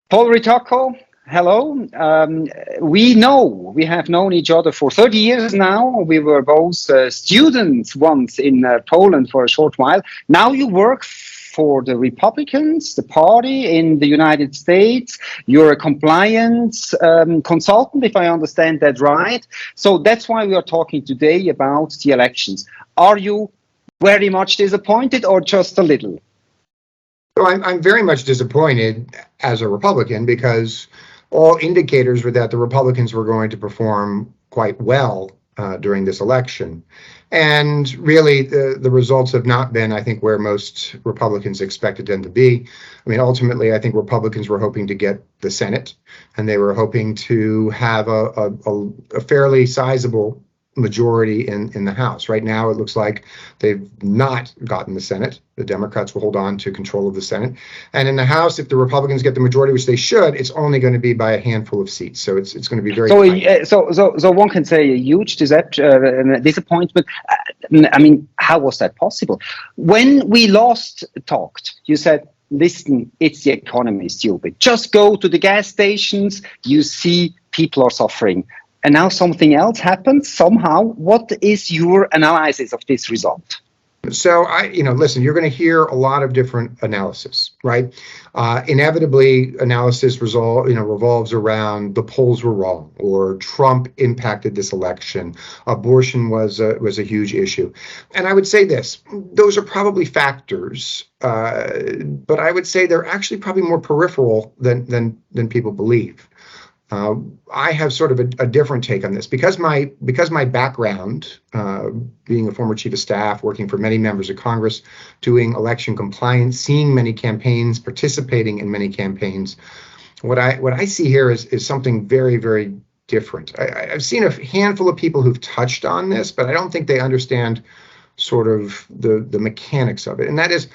Paul Ritacco, hello. We have known each other for 30 years now. We were both students once in Poland for a short while. Now you work for the Republicans, the party in the United States. You're a compliance consultant, if I understand that right. So that's why we are talking today about the elections. Are you very much disappointed or just a little? So I'm very much disappointed as a Republican because all indicators were that the Republicans were going to perform quite well during this election. And really, the results have not been, I think, where most Republicans expected them to be. I mean, ultimately, I think Republicans were hoping to get the Senate, and they were hoping to have a fairly sizable majority in the House. Right now, it looks like they've not gotten the Senate. The Democrats will hold on to control of the Senate. And in the House, if the Republicans get the majority, which they should, it's only going to be by a handful of seats. So it's going to be very tight. So one can say a huge disappointment. I mean, how was that possible? When we last talked, you said, listen, it's the economy, stupid. Just go to the gas stations. You see people are suffering. And now something else happens somehow. What is your analysis of this result? So listen, you're going to hear a lot of different analysis, right? Inevitably, analysis revolves around the polls were wrong, or Trump impacted this election. Abortion was a huge issue, and I would say this: those are probably factors, but I would say they're actually probably more peripheral than people believe. I have sort of a different take on this because my background, being a former chief of staff, working for many members of Congress, doing election compliance, seeing many campaigns, participating in many campaigns. What I see here is something very, very different. I've seen a handful of people who've touched on this, but I don't think they understand sort of the mechanics of it, and that is.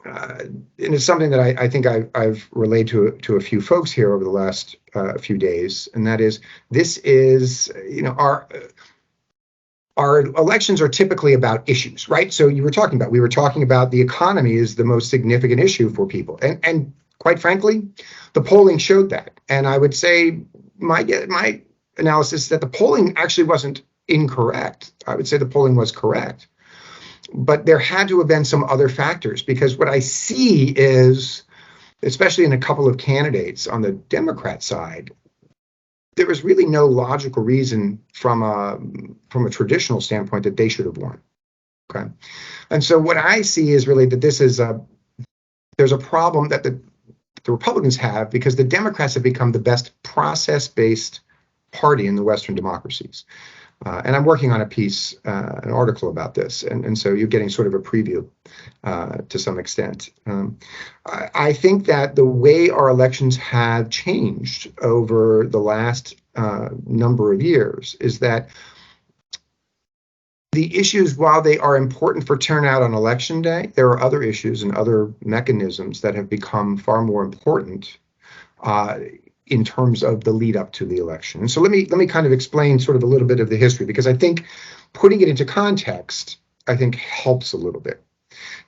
And it's something that I think I've relayed to a few folks here over the last few days, and that is, this is, our elections are typically about issues, right? So we were talking about the economy is the most significant issue for people, and quite frankly, the polling showed that. And I would say my analysis is that the polling actually wasn't incorrect. I would say the polling was correct. But there had to have been some other factors, because what I see is, especially in a couple of candidates on the Democrat side, there was really no logical reason from a traditional standpoint that they should have won. Okay, and so what I see is really that there's a problem that the Republicans have, because the Democrats have become the best process-based party in the Western democracies. And I'm working on an article about this, and so you're getting sort of a preview to some extent. I think that the way our elections have changed over the last number of years is that the issues, while they are important for turnout on election day, there are other issues and other mechanisms that have become far more important in terms of the lead up to the election. And so let me kind of explain sort of a little bit of the history, because I think putting it into context, I think, helps a little bit.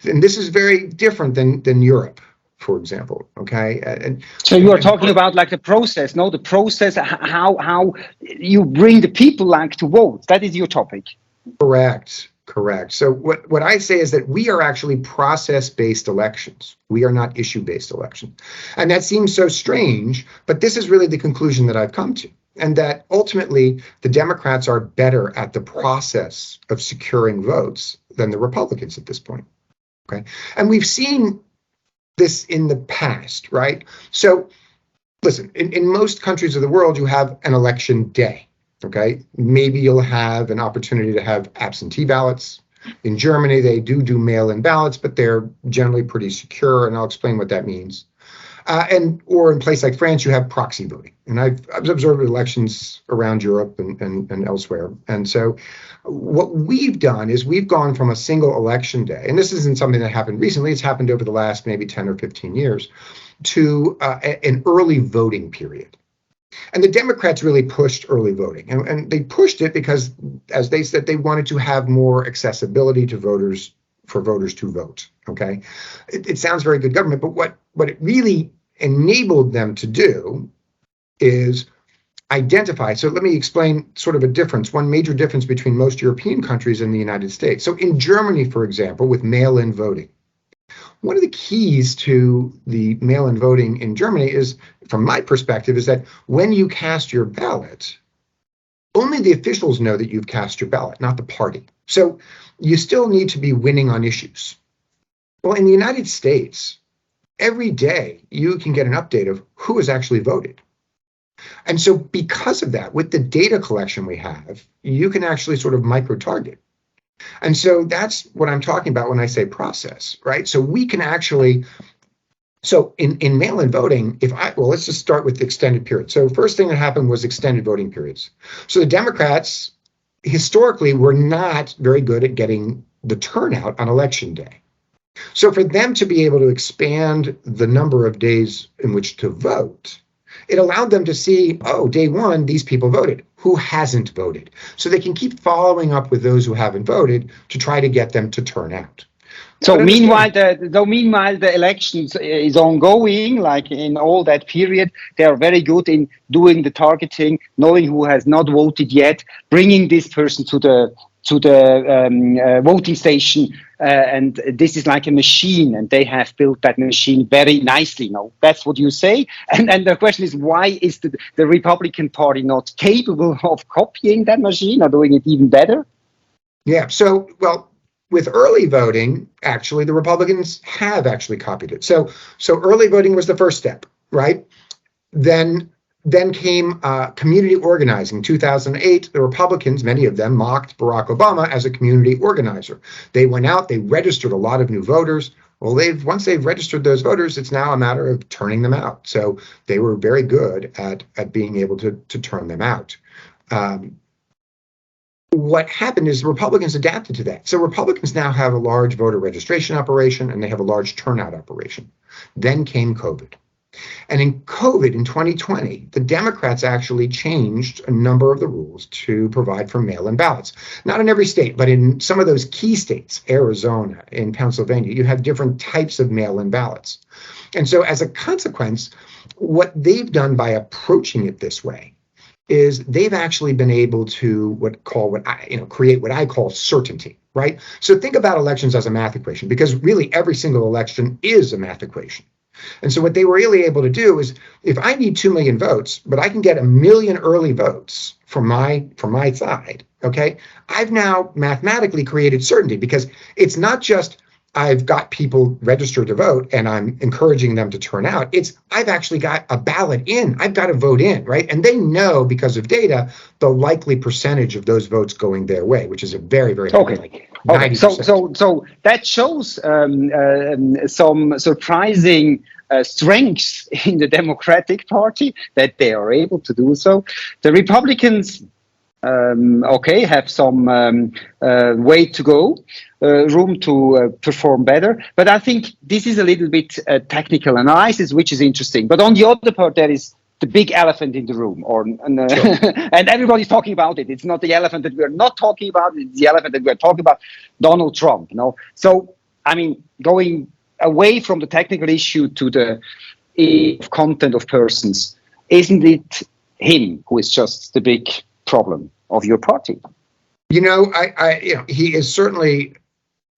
And this is very different than Europe, for example. Okay. So you are talking about like the process, no? The process, how you bring the people like to vote. That is your topic. Correct. So what I say is that we are actually process-based elections. We are not issue-based elections. And that seems so strange, but this is really the conclusion that I've come to. And that ultimately the Democrats are better at the process of securing votes than the Republicans at this point. Okay. And we've seen this in the past, right? So listen, in most countries of the world, you have an election day. Okay, maybe you'll have an opportunity to have absentee ballots. In Germany, they do mail-in ballots, but they're generally pretty secure, and I'll explain what that means. Or in a place like France, you have proxy voting. And I've observed elections around Europe and elsewhere. And so what we've done is we've gone from a single election day, and this isn't something that happened recently, it's happened over the last maybe 10 or 15 years, to an early voting period. And the Democrats really pushed early voting, and they pushed it because, as they said, they wanted to have more accessibility to voters, for voters to vote. Okay, it sounds very good government, but what it really enabled them to do is identify. So let me explain sort of a difference, one major difference between most European countries and the United States. So in Germany, for example, with mail-in voting, one of the keys to the mail-in voting in Germany is, from my perspective, is that when you cast your ballot, only the officials know that you've cast your ballot, not the party. So you still need to be winning on issues. Well, in the United States, every day you can get an update of who has actually voted. And so because of that, with the data collection we have, you can actually sort of micro-target. And so that's what I'm talking about when I say process, right? So we can actually, so in mail-in voting, let's just start with the extended period. So first thing that happened was extended voting periods. So the Democrats historically were not very good at getting the turnout on election day. So for them to be able to expand the number of days in which to vote, it allowed them to see, oh, day one, these people voted. Who hasn't voted? So they can keep following up with those who haven't voted to try to get them to turn out. So meanwhile, the elections is ongoing, like in all that period, they are very good in doing the targeting, knowing who has not voted yet, bringing this person to the voting station, and this is like a machine, and they have built that machine very nicely. No, that's what you say. And the question is, why is the Republican Party not capable of copying that machine or doing it even better? Yeah. So, well, with early voting, actually, the Republicans have actually copied it. So early voting was the first step, right? Then came community organizing. 2008, the Republicans, many of them, mocked Barack Obama as a community organizer. They went out, they registered a lot of new voters. Well, once they've registered those voters, it's now a matter of turning them out. So they were very good at being able to turn them out. What happened is the Republicans adapted to that. So Republicans now have a large voter registration operation and they have a large turnout operation. Then came COVID. And in COVID in 2020, the Democrats actually changed a number of the rules to provide for mail-in ballots. Not in every state, but in some of those key states, Arizona, in Pennsylvania, you have different types of mail-in ballots. And so as a consequence, what they've done by approaching it this way is they've actually been able to create what I call certainty, right? So think about elections as a math equation, because really every single election is a math equation. And so what they were really able to do is, if I need 2 million votes, but I can get 1 million early votes from my side, okay, I've now mathematically created certainty, because it's not just I've got people registered to vote and I'm encouraging them to turn out. It's I've actually got a ballot in. I've got a vote in, right? And they know, because of data, the likely percentage of those votes going their way, which is a very, very high. Okay. Okay. So that shows some surprising strengths in the Democratic Party, that they are able to do so. The Republicans, have some way to go, room to perform better. But I think this is a little bit technical analysis, which is interesting. But on the other part, there is the big elephant in the room, and everybody's talking about it. It's not the elephant that we're not talking about, it's the elephant that we're talking about, Donald Trump. So, I mean, going away from the technical issue to the content of persons, isn't it him who is just the big problem of your party? He is certainly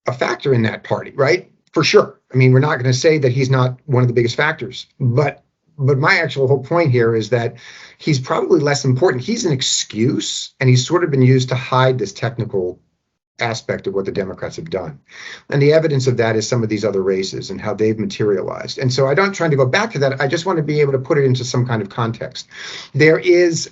a factor in that party, right? For sure. I mean, we're not going to say that he's not one of the biggest factors, but my actual whole point here is that he's probably less important. He's an excuse, and he's sort of been used to hide this technical aspect of what the Democrats have done. And the evidence of that is some of these other races and how they've materialized. And so I don't try to go back to that. I just want to be able to put it into some kind of context. There is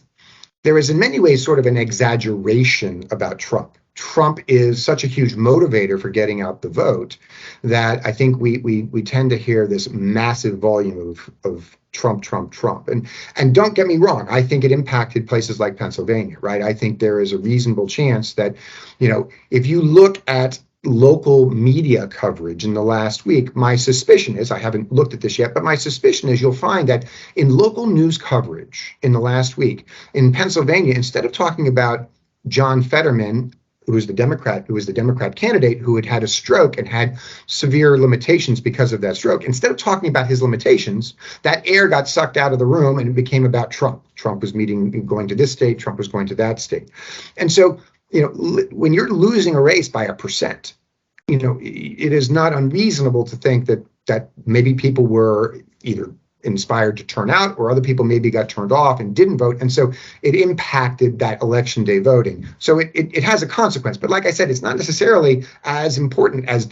in many ways sort of an exaggeration about Trump. Trump is such a huge motivator for getting out the vote that I think we tend to hear this massive volume of Trump. And don't get me wrong, I think it impacted places like Pennsylvania, right? I think there is a reasonable chance that, if you look at local media coverage in the last week, my suspicion is, I haven't looked at this yet, but my suspicion is you'll find that in local news coverage in the last week in Pennsylvania, instead of talking about John Fetterman who was the Democrat candidate, who had had a stroke and had severe limitations because of that stroke. Instead of talking about his limitations, that air got sucked out of the room and it became about Trump. Trump was going to this state, Trump was going to that state. And so, when you're losing a race by 1%, it is not unreasonable to think that maybe people were either inspired to turn out, or other people maybe got turned off and didn't vote. And so it impacted that election day voting. So it has a consequence. But like I said, it's not necessarily as important as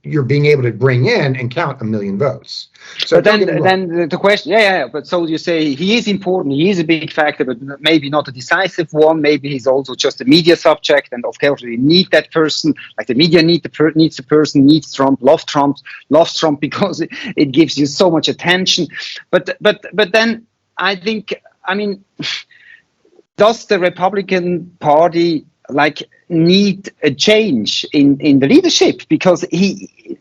you're being able to bring in and count 1 million votes. So but then the question, but so you say he is important, he is a big factor, but maybe not a decisive one. Maybe he's also just a media subject, and of course we need that person. Like the media needs the person, needs Trump, loves Trump because it gives you so much attention. But then I think, does the Republican Party need a change in the leadership, because he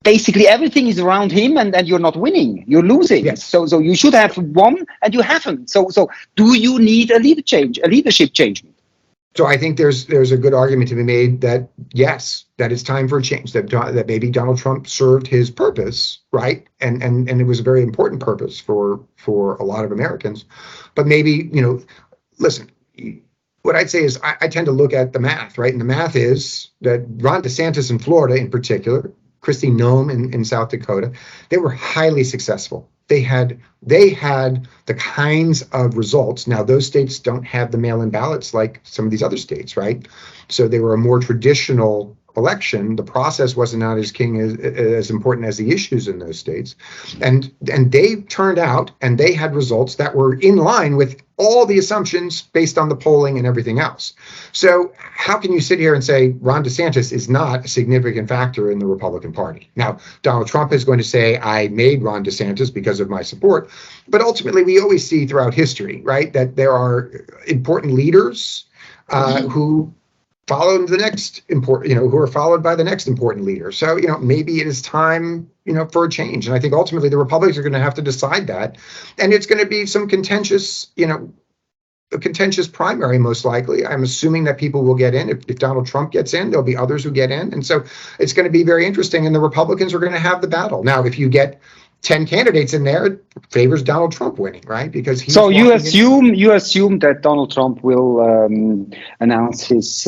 basically everything is around him, and you're not winning, you're losing. Yes. So you should have won and you haven't. So do you need a leadership change? So I think there's a good argument to be made that yes, that it's time for a change, that maybe Donald Trump served his purpose, right? And it was a very important purpose for a lot of Americans. But maybe, listen, what I'd say is I tend to look at the math, right? And the math is that Ron DeSantis in Florida in particular, Kristi Noem in South Dakota, they were highly successful. They had the kinds of results. Now, those states don't have the mail-in ballots like some of these other states, right? So they were a more traditional election. The process wasn't not as important as the issues in those states. And they turned out and they had results that were in line with all the assumptions based on the polling and everything else. So how can you sit here and say Ron DeSantis is not a significant factor in the Republican Party? Now, Donald Trump is going to say, I made Ron DeSantis because of my support. But ultimately, we always see throughout history, right, that there are important leaders who follow the next important, who are followed by the next important leader. So, maybe it is time, for a change. And I think ultimately the Republicans are going to have to decide that. And it's going to be some contentious, a contentious primary, most likely. I'm assuming that people will get in. If Donald Trump gets in, there'll be others who get in. And so it's going to be very interesting. And the Republicans are going to have the battle. Now, if you get 10 candidates in there, it favors Donald Trump winning, right? Because he's you assume that Donald Trump will announce his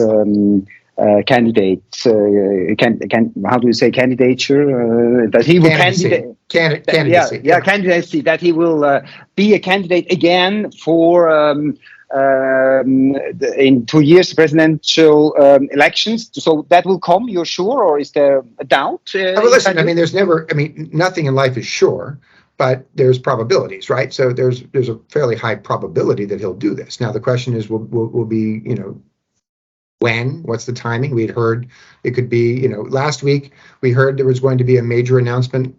candidate. How do you say candidature? That he will candidacy. Candidacy. That he will be a candidate again for in 2 years presidential elections. So that will come. You're sure, or is there a doubt? Listen, nothing in life is sure, but there's probabilities, right? So there's a fairly high probability that he'll do this. Now the question is, will be, when? What's the timing? We had heard it could be, last week we heard there was going to be a major announcement,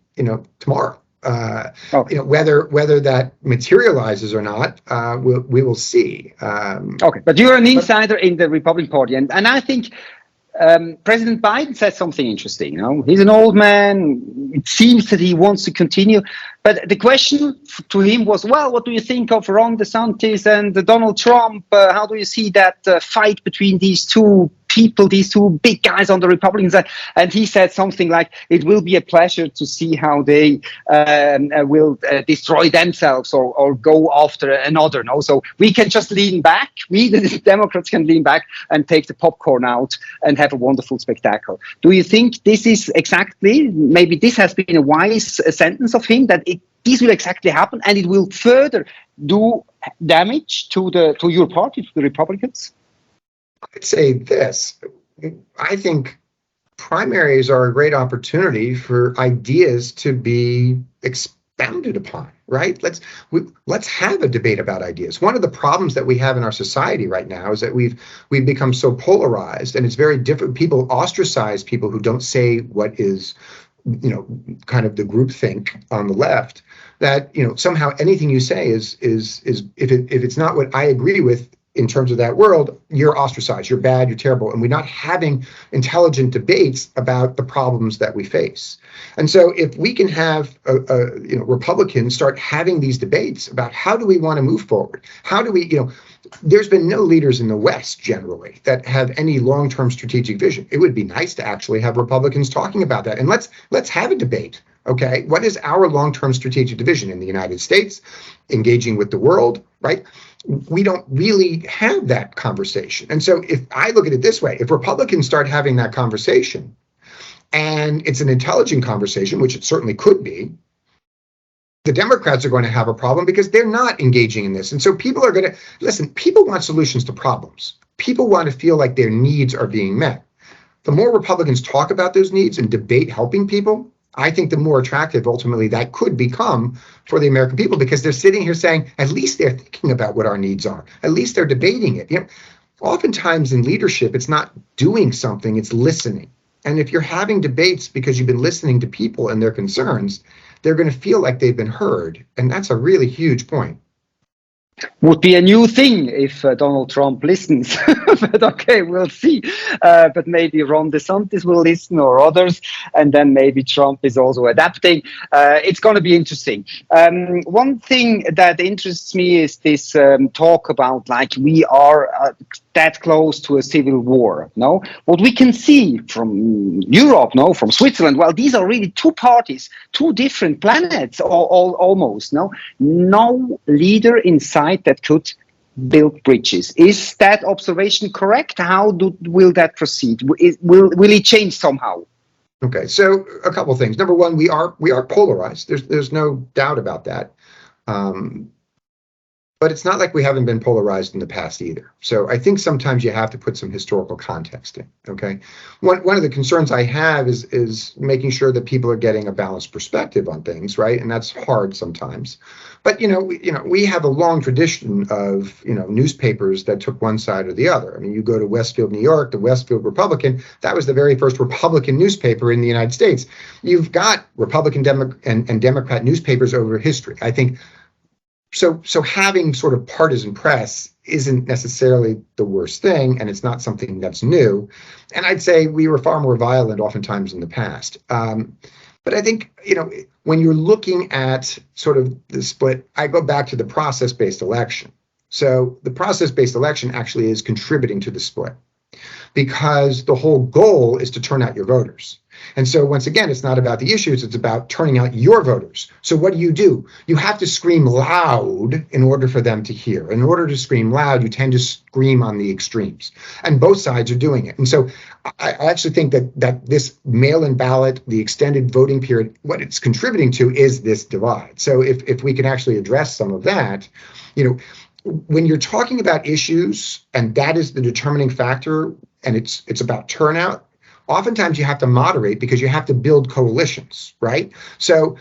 tomorrow. Whether that materializes or not, we will see. Okay, but you're an insider in the Republican Party, and I think President Biden said something interesting. He's an old man. It seems that he wants to continue. But the question to him was, well, what do you think of Ron DeSantis and Donald Trump? How do you see that fight between these two people, these two big guys on the Republican side? And he said something like, it will be a pleasure to see how they will destroy themselves or go after another. So we can just lean back. We, the Democrats, can lean back and take the popcorn out and have a wonderful spectacle. Do you think this is maybe this has been a wise sentence of him, that this will exactly happen and it will further do damage to your party, to the Republicans? I'd say this. I think primaries are a great opportunity for ideas to be expounded upon, right? Let's have a debate about ideas. One of the problems that we have in our society right now is that we've become so polarized, and it's very different. People ostracize people who don't say what is, kind of the groupthink on the left, that, somehow anything you say is if it's not what I agree with in terms of that world, you're ostracized, you're bad, you're terrible. And we're not having intelligent debates about the problems that we face. And so if we can have Republicans start having these debates about how do we want to move forward? How do we, there's been no leaders in the West generally that have any long-term strategic vision. It would be nice to actually have Republicans talking about that. And let's have a debate. Okay, what is our long-term strategic vision in the United States, engaging with the world, right? We don't really have that conversation. And so if I look at it this way, if Republicans start having that conversation, and it's an intelligent conversation, which it certainly could be, the Democrats are going to have a problem because they're not engaging in this. And so people are going to, listen, people want solutions to problems. People want to feel like their needs are being met. The more Republicans talk about those needs and debate helping people, I think the more attractive ultimately that could become for the American people, because they're sitting here saying, at least they're thinking about what our needs are. At least they're debating it. You know, oftentimes in leadership, it's not doing something, it's listening. And if you're having debates because you've been listening to people and their concerns, they're going to feel like they've been heard. And that's a really huge point. Would be a new thing if Donald Trump listens. But okay, we'll see. But maybe Ron DeSantis will listen, or others, and then maybe Trump is also adapting. It's going to be interesting. One thing that interests me is this talk about like we are that close to a civil war. No, what we can see from Europe, no, from Switzerland. Well, these are really two parties, two different planets, almost. No leader inside that could build bridges. Is that observation correct? How will that proceed? Will it change somehow? Okay, so a couple things. Number one, we are polarized. There's no doubt about that. But it's not like we haven't been polarized in the past either. So I think sometimes you have to put some historical context in. Okay, one of the concerns I have is making sure that people are getting a balanced perspective on things, right? And that's hard sometimes. But we have a long tradition of newspapers that took one side or the other. I mean, you go to Westfield, New York, the Westfield Republican. That was the very first Republican newspaper in the United States. You've got Republican and Democrat newspapers over history. I think. So having sort of partisan press isn't necessarily the worst thing, and it's not something that's new. And I'd say we were far more violent oftentimes in the past. But I think, when you're looking at sort of the split, I go back to the process-based election. So the process-based election actually is contributing to the split, because the whole goal is to turn out your voters. And so once again, it's not about the issues, it's about turning out your voters. So what do? You have to scream loud in order for them to hear. In order to scream loud, you tend to scream on the extremes. And both sides are doing it. And so I actually think that this mail-in ballot, the extended voting period, what it's contributing to is this divide. So if we can actually address some of that, when you're talking about issues, and that is the determining factor, and it's about turnout, oftentimes you have to moderate because you have to build coalitions, right? So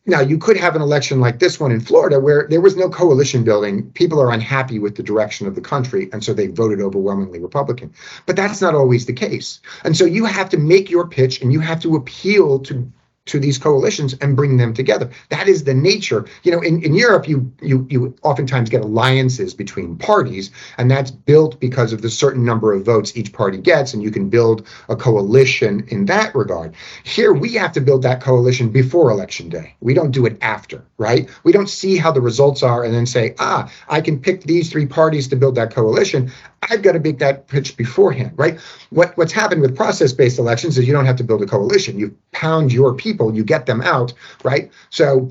now you could have an election like this one in Florida where there was no coalition building. People are unhappy with the direction of the country, and so they voted overwhelmingly Republican. But that's not always the case. And so you have to make your pitch, and you have to appeal to these coalitions and bring them together. That is the nature. In Europe, you oftentimes get alliances between parties, and that's built because of the certain number of votes each party gets, and you can build a coalition in that regard. Here, we have to build that coalition before Election Day. We don't do it after, right? We don't see how the results are and then say, I can pick these three parties to build that coalition. I've got to make that pitch beforehand, right? What's happened with process-based elections is you don't have to build a coalition. You pound your people, you get them out, right? So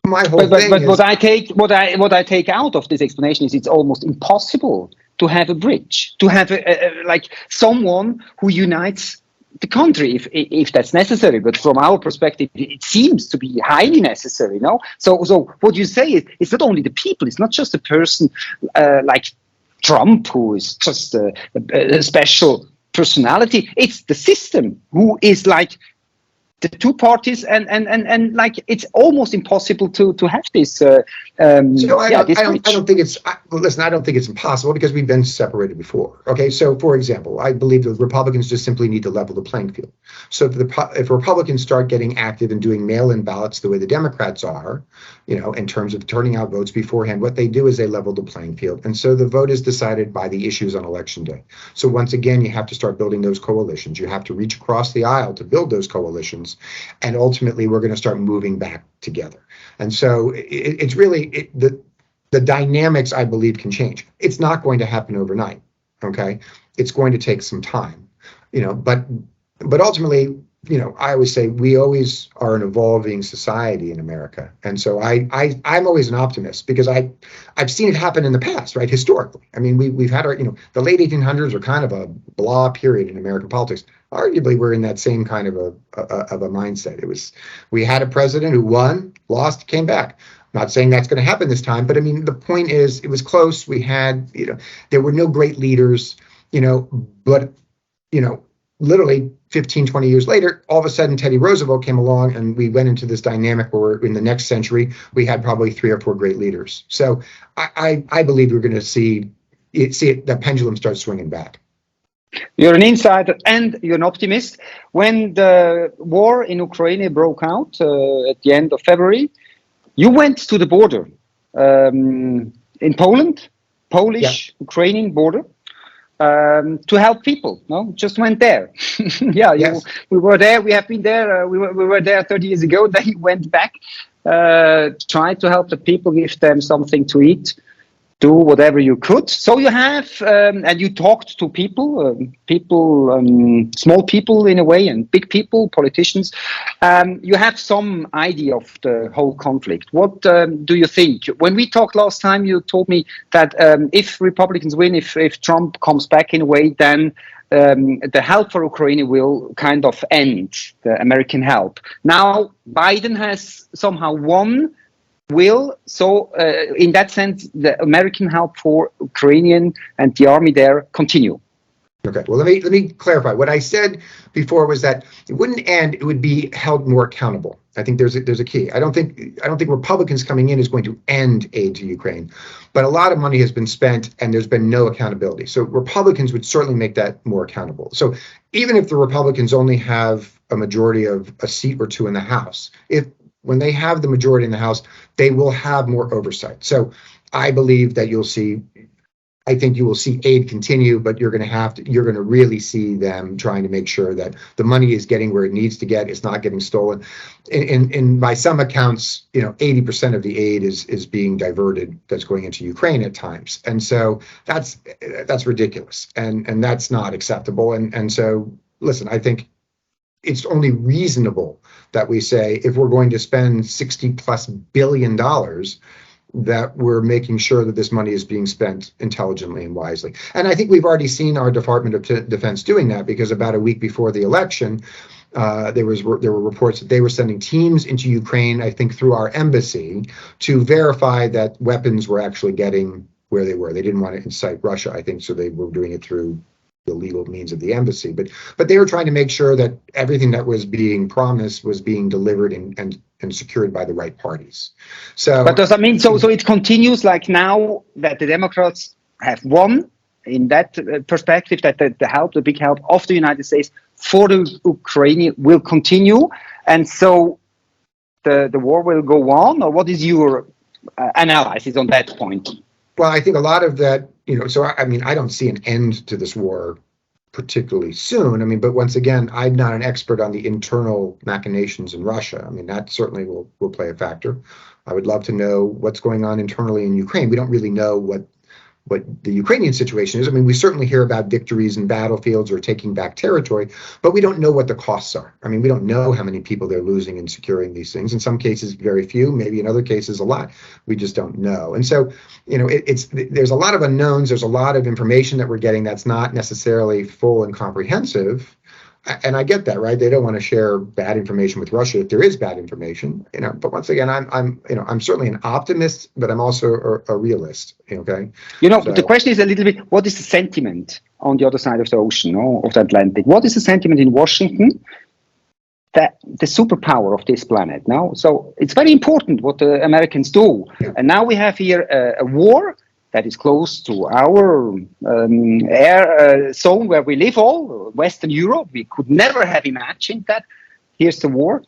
my whole thing is, what I take out of this explanation is it's almost impossible to have a bridge, to have like someone who unites the country if that's necessary. But from our perspective, it seems to be highly necessary. No, so what you say is it's not only the people, it's not just a person like Trump, who is just a special personality. It's the system who is like the two parties, and like it's almost impossible to have this. I don't think it's. Listen, I don't think it's impossible because we've been separated before. Okay, so for example, I believe the Republicans just simply need to level the playing field. So if Republicans start getting active and doing mail-in ballots the way the Democrats are, in terms of turning out votes beforehand, what they do is they level the playing field, and so the vote is decided by the issues on Election Day. So once again, you have to start building those coalitions. You have to reach across the aisle to build those coalitions. And ultimately, we're going to start moving back together. And so it's really the the dynamics, I believe, can change. It's not going to happen overnight. Okay, it's going to take some time, but ultimately, I always say we always are an evolving society in America, and so I'm always an optimist because I've seen it happen in the past, right? Historically, I mean, we've had our, the late 1800s are kind of a blah period in American politics. Arguably, we're in that same kind of a mindset. We had a president who won, lost, came back. Not saying that's going to happen this time, but I mean, the point is, it was close. We had, there were no great leaders, but, literally 15, 20 years later, all of a sudden, Teddy Roosevelt came along and we went into this dynamic where in the next century, we had probably 3 or 4 great leaders. So I believe we're going to see the pendulum start swinging back. You're an insider and you're an optimist. When the war in Ukraine broke out at the end of February, you went to the border in Poland, Polish-Ukrainian border, to help people. No, just went there. We were there. We have been there. We were there 30 years ago. Then you went back, tried to help the people, give them something to eat, do whatever you could. So you have, and you talked to people, small people in a way, and big people, politicians. You have some idea of the whole conflict. What do you think? When we talked last time, you told me that if Republicans win, if Trump comes back in a way, then the help for Ukraine will kind of end, the American help. Now, Biden has somehow won. So in that sense, the American help for Ukrainian and the army there continue. Okay, well, let me clarify. What I said before was that it wouldn't end; it would be held more accountable. I think there's a key. I don't think Republicans coming in is going to end aid to Ukraine, but a lot of money has been spent and there's been no accountability. So Republicans would certainly make that more accountable. So even if the Republicans only have a majority of a seat or 2 in the House, when they have the majority in the House, they will have more oversight. So I believe that I think you will see aid continue, but you're going to really see them trying to make sure that the money is getting where it needs to get. It's not getting stolen. And by some accounts, 80% of the aid is being diverted. That's going into Ukraine at times. And so that's ridiculous. And that's not acceptable. And so, listen, I think it's only reasonable that we say if we're going to spend $60+ billion, that we're making sure that this money is being spent intelligently and wisely. And I think we've already seen our Department of Defense doing that, because about a week before the election, there were reports that they were sending teams into Ukraine, I think through our embassy, to verify that weapons were actually getting where they were. They didn't want to incite Russia, I think, so they were doing it through the legal means of the embassy, but they were trying to make sure that everything that was being promised was being delivered and secured by the right parties. So, but does that mean so it continues like now that the Democrats have won in that perspective, that the big help of the United States for the Ukraine will continue, and so the war will go on? Or what is your analysis on that point? Well, I think a lot of that, so I mean, I don't see an end to this war particularly soon. I mean, but once again, I'm not an expert on the internal machinations in Russia. I mean, that certainly will play a factor. I would love to know what's going on internally in Ukraine. We don't really know what the Ukrainian situation is. I mean, we certainly hear about victories in battlefields or taking back territory, but we don't know what the costs are. I mean, we don't know how many people they're losing in securing these things. In some cases, very few, maybe in other cases, a lot. We just don't know. And so, there's a lot of unknowns. There's a lot of information that we're getting that's not necessarily full and comprehensive. And I get that, right? They don't want to share bad information with Russia if there is bad information, But once again, I'm certainly an optimist, but I'm also a realist. Okay. The question is a little bit: what is the sentiment on the other side of the ocean, of the Atlantic? What is the sentiment in Washington? That the superpower of this planet. Now, so it's very important what the Americans do. Yeah. And now we have here a war that is close to our air zone where we live all, Western Europe. We could never have imagined that. Here's the war.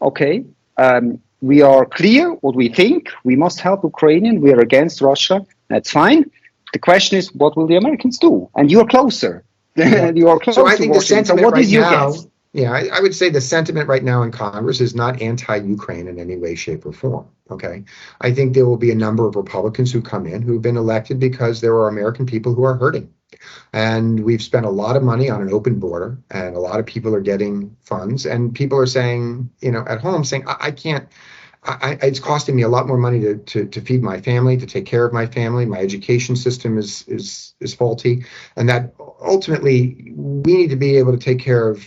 Okay, we are clear what we think. We must help Ukrainian. We are against Russia. That's fine. The question is, what will the Americans do? And you're closer. Yeah. You are closer. So I think the sentiment right now, Yeah, I would say the sentiment right now in Congress is not anti-Ukraine in any way, shape, or form. Okay. I think there will be a number of Republicans who come in who've been elected because there are American people who are hurting. And we've spent a lot of money on an open border, and a lot of people are getting funds. And people are saying, at home, saying, I can't. It's costing me a lot more money to feed my family, to take care of my family. My education system is faulty, and that ultimately we need to be able to take care of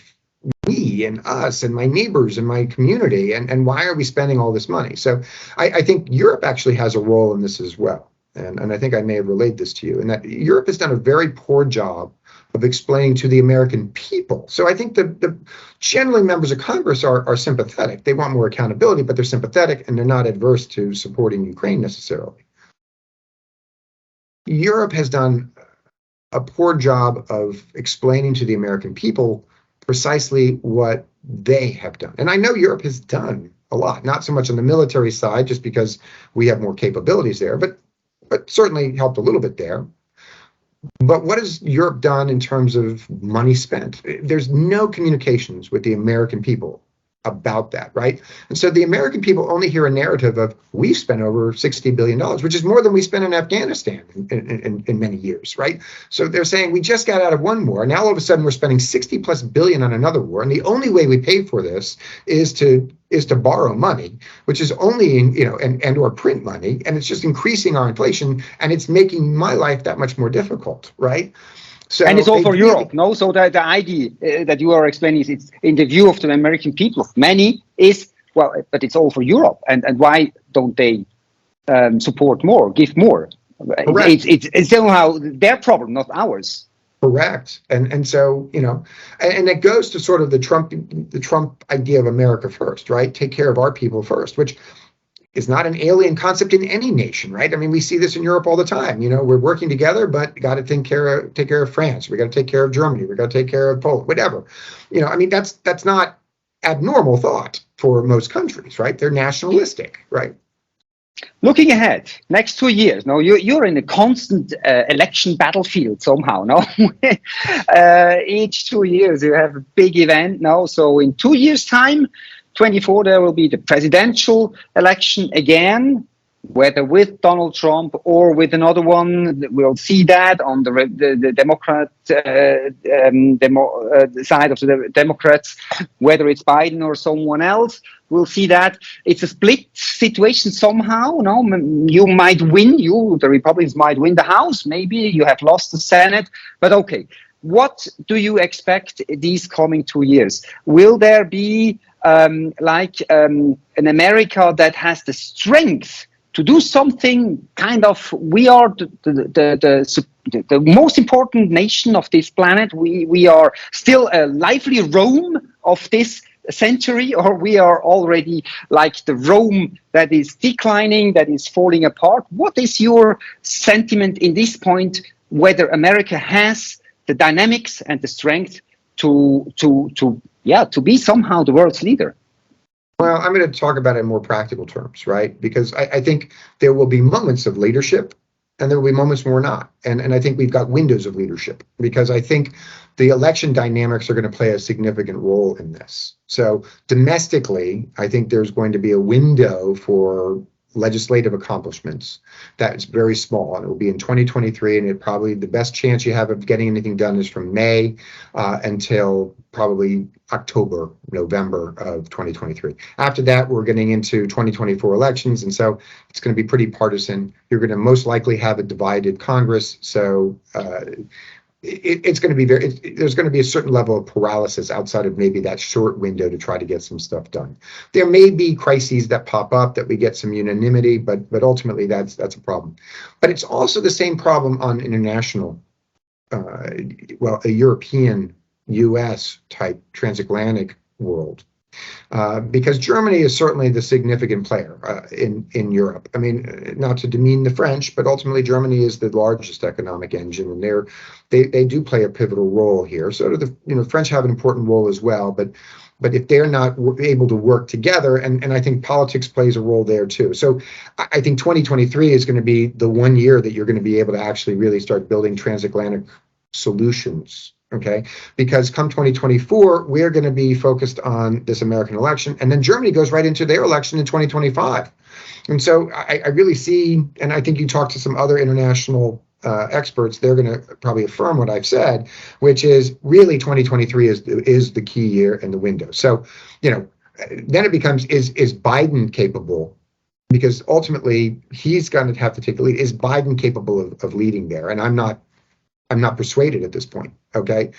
me and us and my neighbors and my community. And why are we spending all this money? So I think Europe actually has a role in this as well. And I think I may have relayed this to you, and that Europe has done a very poor job of explaining to the American people. So I think the generally members of Congress are sympathetic. They want more accountability, but they're sympathetic and they're not adverse to supporting Ukraine necessarily. Europe has done a poor job of explaining to the American people precisely what they have done. And I know Europe has done a lot, not so much on the military side, just because we have more capabilities there, but certainly helped a little bit there. But what has Europe done in terms of money spent? There's no communications with the American people about that, right? And so the American people only hear a narrative of, we've spent over $60 billion, which is more than we spent in Afghanistan in many years, right? So they're saying we just got out of one war. Now all of a sudden we're spending 60 plus billion on another war. And the only way we pay for this is to borrow money, which is only, and or print money. And it's just increasing our inflation, and it's making my life that much more difficult, right? So and it's all for Europe, no? So the idea that you are explaining is, it's in the view of the American people, many is, well, but it's all for Europe. And why don't they support more, give more? It's somehow their problem, not ours. Correct. And so, and it goes to sort of the Trump idea of America first, right? Take care of our people first, which is not an alien concept in any nation, right? I mean, we see this in Europe all the time. We're working together, but got to take care of France. We got to take care of Germany. We got to take care of Poland, whatever. I mean, that's not abnormal thought for most countries, right? They're nationalistic, right? Looking ahead, next 2 years, no, you're in a constant election battlefield somehow, no? Each 2 years you have a big event now. So in 2 years' time, 24, there will be the presidential election again, whether with Donald Trump or with another one. We'll see that on the Democrat side of the Democrats, whether it's Biden or someone else. We'll see that. It's a split situation somehow. No, you might win. The Republicans might win the House. Maybe you have lost the Senate. But okay, what do you expect these coming 2 years? Will there be an America that has the strength to do something kind of, we are the most important nation of this planet. We are still a lively Rome of this century, or we are already like the Rome that is declining, that is falling apart. What is your sentiment in this point, whether America has the dynamics and the strength to be somehow the world's leader? Well, I'm going to talk about it in more practical terms, right? Because I think there will be moments of leadership and there will be moments when we're not. And I think we've got windows of leadership, because I think the election dynamics are going to play a significant role in this. So domestically, I think there's going to be a window for legislative accomplishments that's very small, and it will be in 2023, and it probably the best chance you have of getting anything done is from May until probably October, November of 2023. After that, we're getting into 2024 elections, and so it's going to be pretty partisan. You're going to most likely have a divided Congress, so it's going to be there's going to be a certain level of paralysis outside of maybe that short window to try to get some stuff done. There may be crises that pop up that we get some unanimity, but ultimately that's a problem. But it's also the same problem on international, a European, US type transatlantic world. Because Germany is certainly the significant player in Europe. I mean, not to demean the French, but ultimately Germany is the largest economic engine, and they do play a pivotal role here. So do the French have an important role as well, but if they're not able to work together, and I think politics plays a role there too. So I think 2023 is going to be the 1 year that you're going to be able to actually really start building transatlantic solutions okay? Because come 2024, we're going to be focused on this American election, and then Germany goes right into their election in 2025. And so I really see, and I think you talk to some other international experts, they're going to probably affirm what I've said, which is really 2023 is the key year and the window. So, then it becomes, is Biden capable? Because ultimately he's going to have to take the lead. Is Biden capable of leading there? And I'm not persuaded at this point. Okay,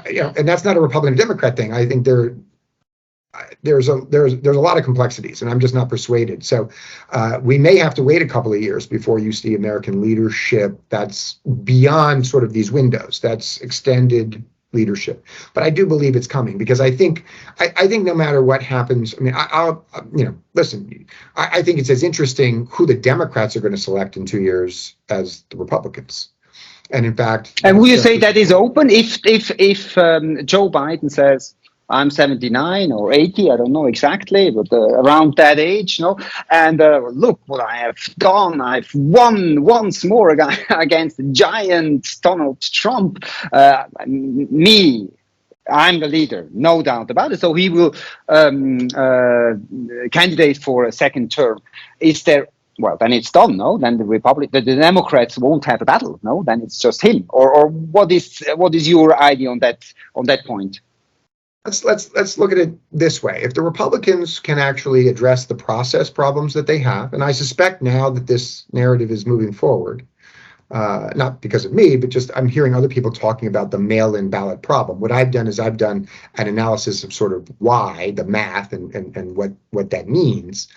and that's not a Republican Democrat thing. I think there's a lot of complexities, and I'm just not persuaded. So we may have to wait a couple of years before you see American leadership that's beyond sort of these windows. That's extended leadership. But I do believe it's coming, because I think no matter what happens, I mean, listen, I think it's as interesting who the Democrats are going to select in 2 years as the Republicans. And in fact, and will you say that is open if Joe Biden says, I'm 79 or 80, I don't know exactly, but around that age, and look what I have done. I've won once more against the giant Donald Trump. I'm the leader, no doubt about it. So he will candidate for a second term. Is there? Well, then it's done, no? Then the Democrats won't have a battle, no? Then it's just him. Or what is your idea on that point? Let's look at it this way. If the Republicans can actually address the process problems that they have, and I suspect now that this narrative is moving forward, not because of me, but just I'm hearing other people talking about the mail-in ballot problem. What I've done is I've done an analysis of sort of why, the math, and what that means.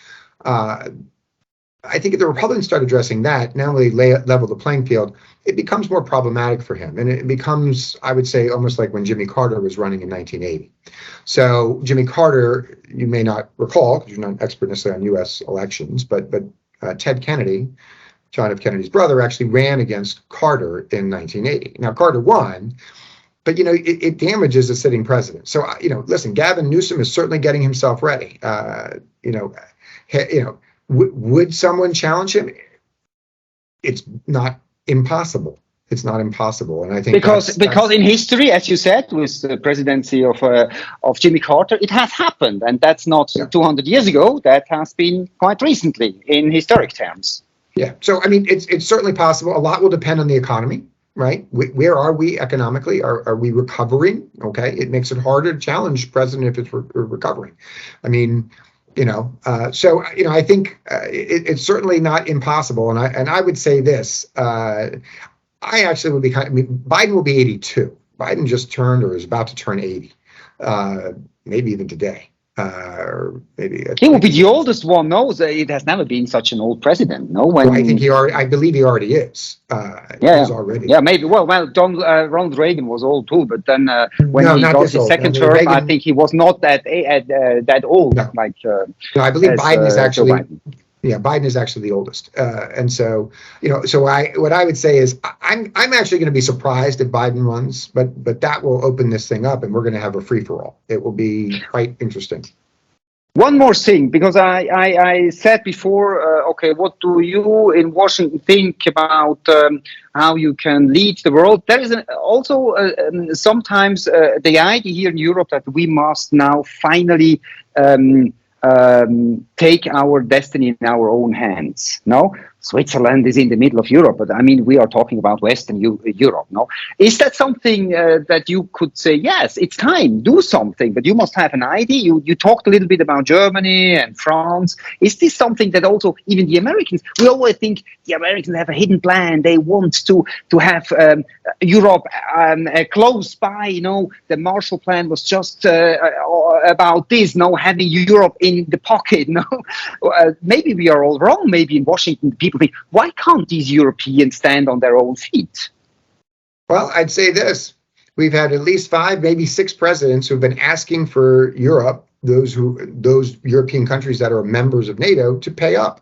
I think if the Republicans start addressing that, not only level the playing field, it becomes more problematic for him. And it becomes, I would say, almost like when Jimmy Carter was running in 1980. So Jimmy Carter, you may not recall, because you're not an expert necessarily on U.S. elections, but Ted Kennedy, John F. Kennedy's brother, actually ran against Carter in 1980. Now, Carter won, but, it damages a sitting president. So, listen, Gavin Newsom is certainly getting himself ready. Would someone challenge him? It's not impossible. It's not impossible, and I think because in history, as you said, with the presidency of Jimmy Carter, it has happened, and that's not 200 years ago. That has been quite recently in historic terms. Yeah. So I mean, it's certainly possible. A lot will depend on the economy, right? Where are we economically? Are we recovering? Okay, it makes it harder to challenge president if it's recovering. I mean. I think it's certainly not impossible. And I would say this, I actually would be Biden will be 82. Biden just turned or is about to turn 80, maybe even today. Or maybe he will be the oldest one. No, it has never been such an old president. No, I think I believe he already is. He's already. Yeah, maybe. Well, Ronald Reagan was old too, but then when he got his second term, Reagan, I think he was not that old. No. I believe Biden is actually. Yeah, Biden is actually the oldest, and so what I would say is I'm actually going to be surprised if Biden runs, but that will open this thing up, and we're going to have a free for all. It will be quite interesting. One more thing, because I said before, what do you in Washington think about how you can lead the world? There is also sometimes the idea here in Europe that we must now finally take our destiny in our own hands. No, Switzerland is in the middle of Europe, but I mean, we are talking about Western Europe. No, is that something that you could say? Yes, it's time, do something, but you must have an idea. You talked a little bit about Germany and France. Is this something that also even the Americans? We always think the Americans have a hidden plan. They want to have Europe close by. The Marshall Plan was just about this. Having Europe in the pocket. Maybe we are all wrong. Maybe in Washington, people think, why can't these Europeans stand on their own feet? Well, I'd say this. We've had at least 5, maybe 6 presidents who've been asking for Europe, those European countries that are members of NATO, to pay up.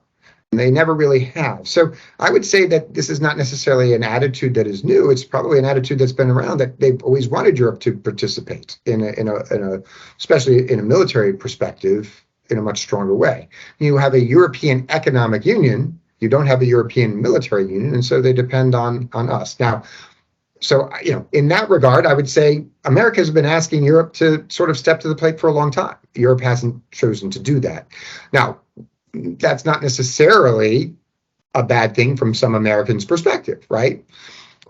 And they never really have. So I would say that this is not necessarily an attitude that is new. It's probably an attitude that's been around, that they've always wanted Europe to participate in a especially in a military perspective, in a much stronger way. You have a European economic union. You don't have a European military union, and so they depend on us. Now, So, in that regard, I would say America has been asking Europe to sort of step to the plate for a long time. Europe hasn't chosen to do that. Now, that's not necessarily a bad thing from some Americans' perspective, right?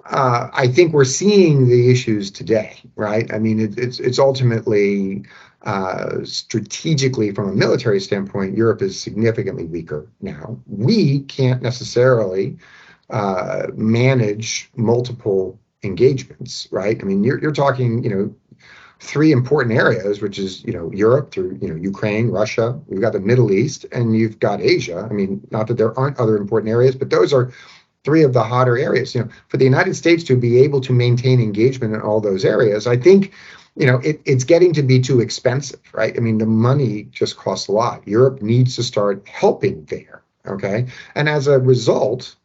I think we're seeing the issues today, right? I mean, it's ultimately strategically, from a military standpoint, Europe is significantly weaker now. We can't necessarily manage multiple engagements, right? I mean, you're talking, three important areas, which is, Europe through, Ukraine, Russia, we've got the Middle East, and you've got Asia. I mean, not that there aren't other important areas, but those are three of the hotter areas. For the United States to be able to maintain engagement in all those areas, I think, it's getting to be too expensive, right? I mean, the money just costs a lot. Europe needs to start helping there, okay? And as a result,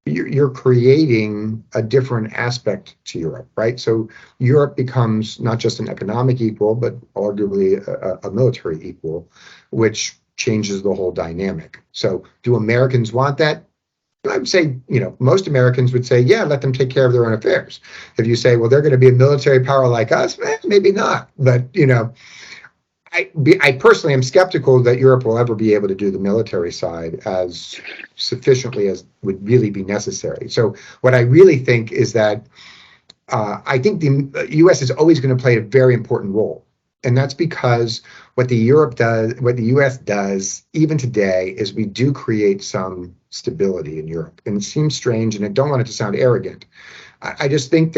you're creating a different aspect to Europe, right? So Europe becomes not just an economic equal, but arguably a military equal, which changes the whole dynamic. So do Americans want that? I would say, most Americans would say, yeah, let them take care of their own affairs. If you say, well, they're going to be a military power like us, maybe not. But, I personally am skeptical that Europe will ever be able to do the military side as sufficiently as would really be necessary. So what I really think is that I think the U.S. is always going to play a very important role. And that's because what the U.S. does, even today, is we do create some stability in Europe. And it seems strange, and I don't want it to sound arrogant. I just think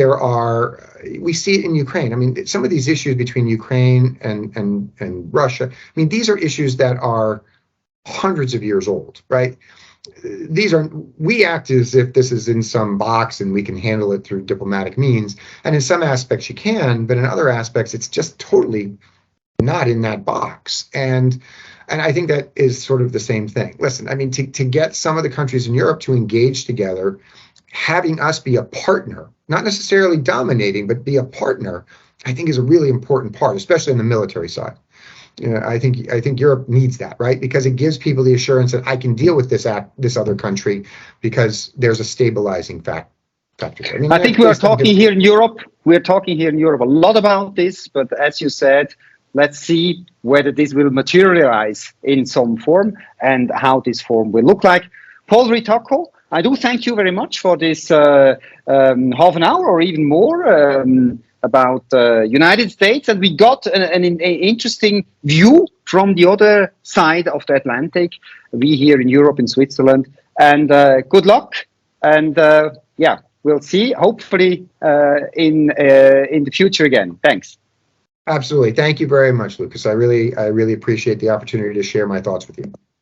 we see it in Ukraine. I mean, some of these issues between Ukraine and Russia, I mean, these are issues that are hundreds of years old, right? We act as if this is in some box and we can handle it through diplomatic means. And in some aspects you can, but in other aspects, it's just totally not in that box. And I think that is sort of the same thing. Listen, I mean, to get some of the countries in Europe to engage together, having us be a partner, not necessarily dominating, but be a partner, I think is a really important part, especially on the military side. I think Europe needs that, right? Because it gives people the assurance that I can deal with this other country because there's a stabilizing factor. I think we are talking here in Europe. We're talking here in Europe a lot about this, but as you said, let's see whether this will materialize in some form and how this form will look like. Paul Ritacco, I do thank you very much for this half an hour or even more about the United States, and we got an interesting view from the other side of the Atlantic, we here in Europe, in Switzerland, and good luck, and we'll see, hopefully, in the future again. Thanks. Absolutely. Thank you very much, Lucas. I really appreciate the opportunity to share my thoughts with you.